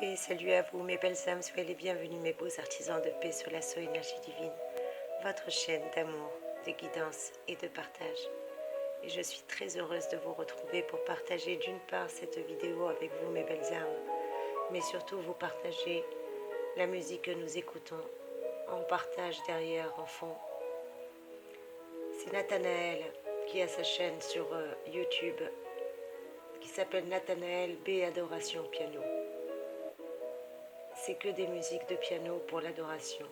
Paix, salut à vous mes belles âmes, soyez les bienvenus mes beaux artisans de paix sur l'assaut énergie divine, votre chaîne d'amour, de guidance et de partage. Et je suis très heureuse de vous retrouver pour partager d'une part cette vidéo avec vous mes belles âmes, mais surtout vous partager la musique que nous écoutons en partage derrière, en fond. C'est Nathanaël qui a sa chaîne sur YouTube qui s'appelle Nathanaël B Adoration Piano. C'est que des musiques de piano pour l'adoration.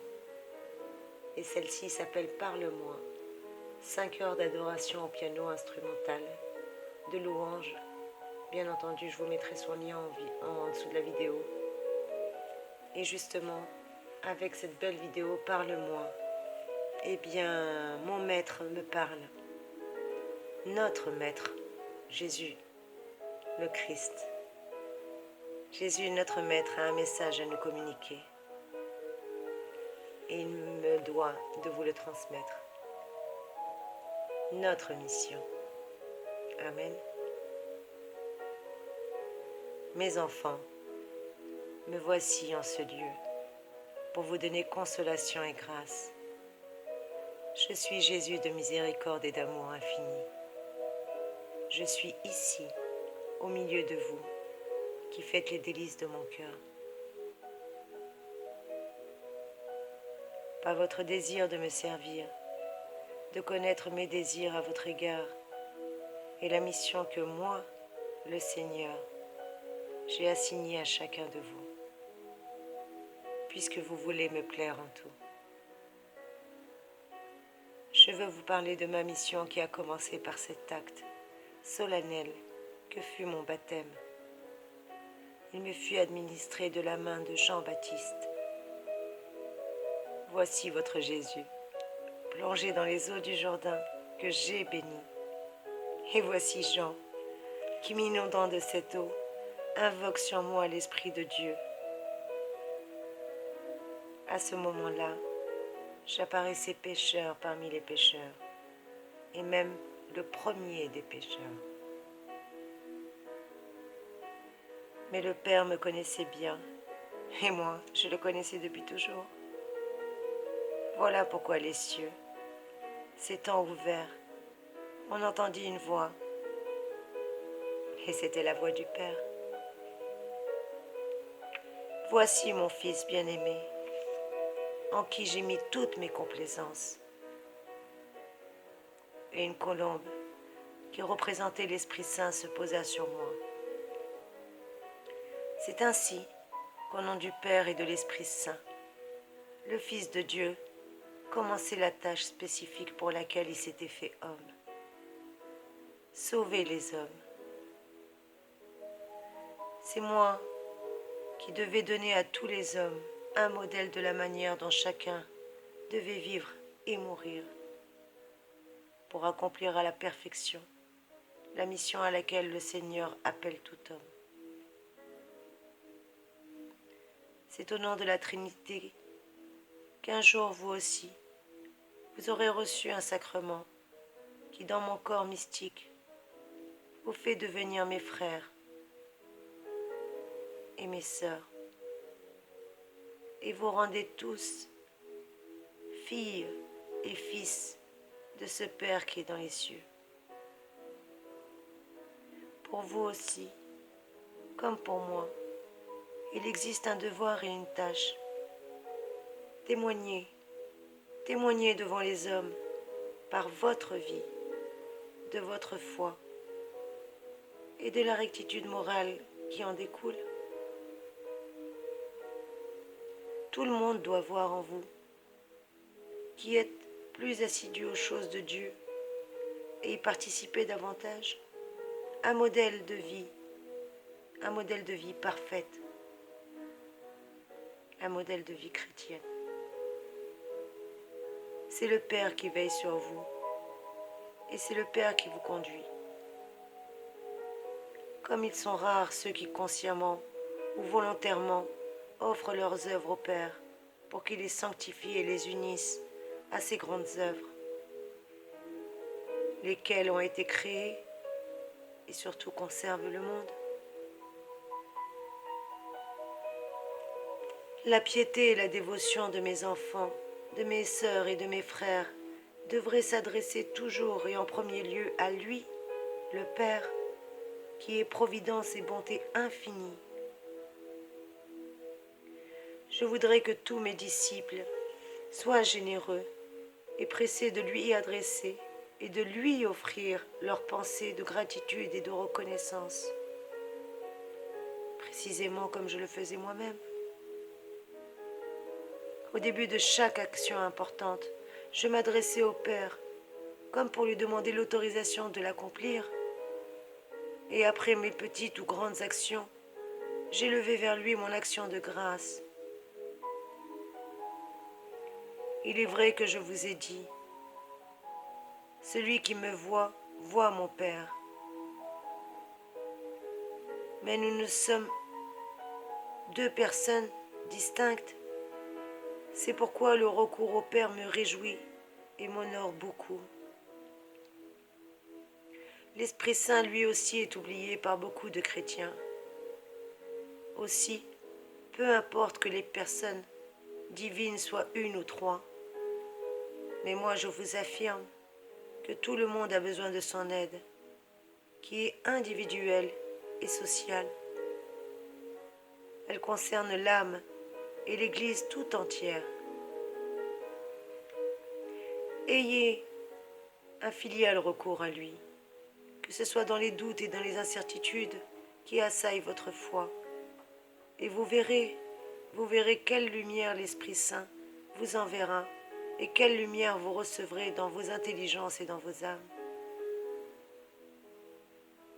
Et celle-ci s'appelle Parle-moi. 5 heures d'adoration au piano instrumental, de louanges. Bien entendu, je vous mettrai son lien en dessous de la vidéo. Et justement, avec cette belle vidéo Parle-moi, eh bien, mon maître me parle. Notre maître, Jésus, le Christ. Jésus, notre maître, a un message à nous communiquer. Et il me doit de vous le transmettre. Notre mission. Amen. Mes enfants, me voici en ce lieu pour vous donner consolation et grâce. Je suis Jésus de miséricorde et d'amour infini. Je suis ici, au milieu de vous, qui faites les délices de mon cœur. Par votre désir de me servir, de connaître mes désirs à votre égard et la mission que moi, le Seigneur, j'ai assignée à chacun de vous, puisque vous voulez me plaire en tout. Je veux vous parler de ma mission qui a commencé par cet acte solennel que fut mon baptême. Il me fut administré de la main de Jean-Baptiste. Voici votre Jésus, plongé dans les eaux du Jourdain que j'ai béni. Et voici Jean, qui m'inondant de cette eau, invoque sur moi l'Esprit de Dieu. À ce moment-là, j'apparaissais pécheur parmi les pécheurs, et même le premier des pécheurs. Mais le Père me connaissait bien, et moi, je le connaissais depuis toujours. Voilà pourquoi les cieux, s'étant ouverts, on entendit une voix, et c'était la voix du Père. Voici mon Fils bien-aimé, en qui j'ai mis toutes mes complaisances. Et une colombe qui représentait l'Esprit Saint se posa sur moi. C'est ainsi qu'au nom du Père et de l'Esprit Saint, le Fils de Dieu commençait la tâche spécifique pour laquelle il s'était fait homme. Sauver les hommes. C'est moi qui devais donner à tous les hommes un modèle de la manière dont chacun devait vivre et mourir pour accomplir à la perfection la mission à laquelle le Seigneur appelle tout homme. C'est au nom de la Trinité qu'un jour vous aussi, vous aurez reçu un sacrement qui, dans mon corps mystique, vous fait devenir mes frères et mes sœurs, et vous rendez tous filles et fils de ce Père qui est dans les cieux. Pour vous aussi, comme pour moi, il existe un devoir et une tâche. Témoignez devant les hommes par votre vie, de votre foi et de la rectitude morale qui en découle. Tout le monde doit voir en vous qui êtes plus assidus aux choses de Dieu et y participer davantage, un modèle de vie parfaite, un modèle de vie chrétienne. C'est le Père qui veille sur vous et c'est le Père qui vous conduit. Comme ils sont rares ceux qui consciemment ou volontairement offrent leurs œuvres au Père pour qu'il les sanctifie et les unisse à ces grandes œuvres, lesquelles ont été créées et surtout conservent le monde. La piété et la dévotion de mes enfants, de mes sœurs et de mes frères devraient s'adresser toujours et en premier lieu à lui, le Père, qui est providence et bonté infinie. Je voudrais que tous mes disciples soient généreux et pressés de lui adresser et de lui offrir leurs pensées de gratitude et de reconnaissance, précisément comme je le faisais moi-même. Au début de chaque action importante, je m'adressais au Père, comme pour lui demander l'autorisation de l'accomplir. Et après mes petites ou grandes actions, j'élevais vers lui mon action de grâce. Il est vrai que je vous ai dit, celui qui me voit, voit mon Père. Mais nous sommes deux personnes distinctes. C'est pourquoi le recours au Père me réjouit et m'honore beaucoup. L'Esprit Saint lui aussi est oublié par beaucoup de chrétiens. Aussi, peu importe que les personnes divines soient une ou trois, mais moi je vous affirme que tout le monde a besoin de son aide, qui est individuelle et sociale. Elle concerne l'âme et l'Église tout entière. Ayez un filial recours à lui, que ce soit dans les doutes et dans les incertitudes qui assaillent votre foi. Et vous verrez quelle lumière l'Esprit Saint vous enverra et quelle lumière vous recevrez dans vos intelligences et dans vos âmes.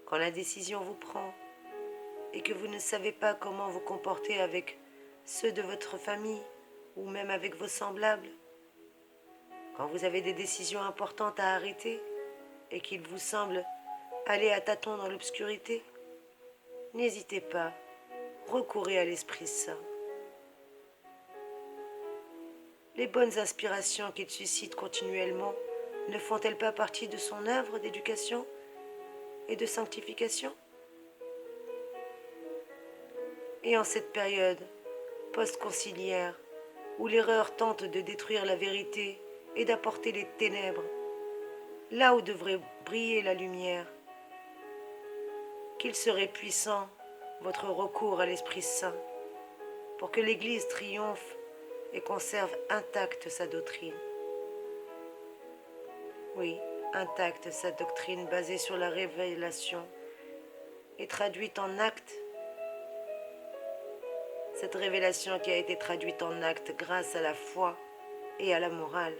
Quand la décision vous prend et que vous ne savez pas comment vous comporter avec ceux de votre famille ou même avec vos semblables, quand vous avez des décisions importantes à arrêter et qu'il vous semble aller à tâtons dans l'obscurité, n'hésitez pas, recourez à l'Esprit Saint. Les bonnes inspirations qu'il suscite continuellement ne font-elles pas partie de son œuvre d'éducation et de sanctification? Et en cette période post-conciliaire, où l'erreur tente de détruire la vérité et d'apporter les ténèbres, là où devrait briller la lumière, qu'il serait puissant, votre recours à l'Esprit Saint, pour que l'Église triomphe et conserve intacte sa doctrine. Oui, intacte sa doctrine basée sur la révélation et traduite en actes. Cette révélation qui a été traduite en actes grâce à la foi et à la morale.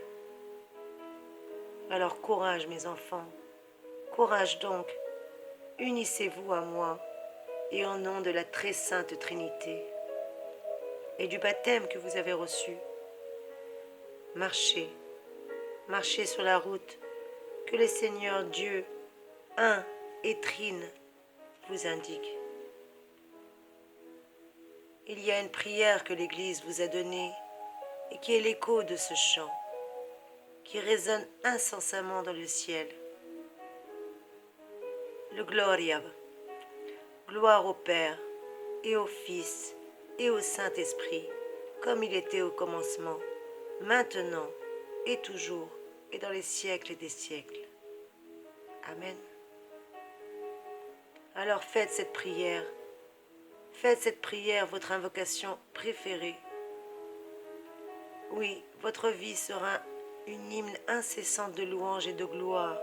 Alors courage mes enfants, courage donc, unissez-vous à moi et au nom de la très sainte Trinité et du baptême que vous avez reçu, marchez, marchez sur la route que le Seigneur Dieu, un et trine, vous indique. Il y a une prière que l'Église vous a donnée et qui est l'écho de ce chant, qui résonne incessamment dans le ciel. Le Gloria, gloire au Père et au Fils et au Saint-Esprit, comme il était au commencement, maintenant et toujours et dans les siècles des siècles. Amen. Alors faites cette prière votre invocation préférée. Oui, votre vie sera une hymne incessante de louange et de gloire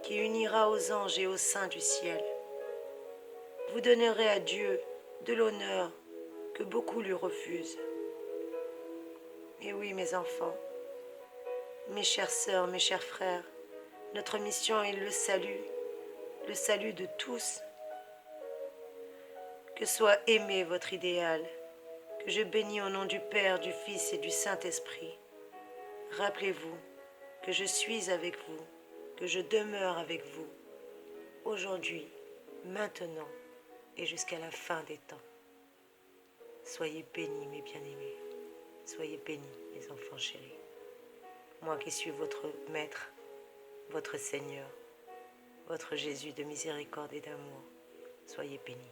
qui unira aux anges et aux saints du ciel. Vous donnerez à Dieu de l'honneur que beaucoup lui refusent. Et oui, mes enfants, mes chères sœurs, mes chers frères, notre mission est le salut de tous. Que soit aimé votre idéal, que je bénis au nom du Père, du Fils et du Saint-Esprit. Rappelez-vous que je suis avec vous, que je demeure avec vous, aujourd'hui, maintenant et jusqu'à la fin des temps. Soyez bénis, mes bien-aimés. Soyez bénis, mes enfants chéris. Moi qui suis votre Maître, votre Seigneur, votre Jésus de miséricorde et d'amour, soyez bénis.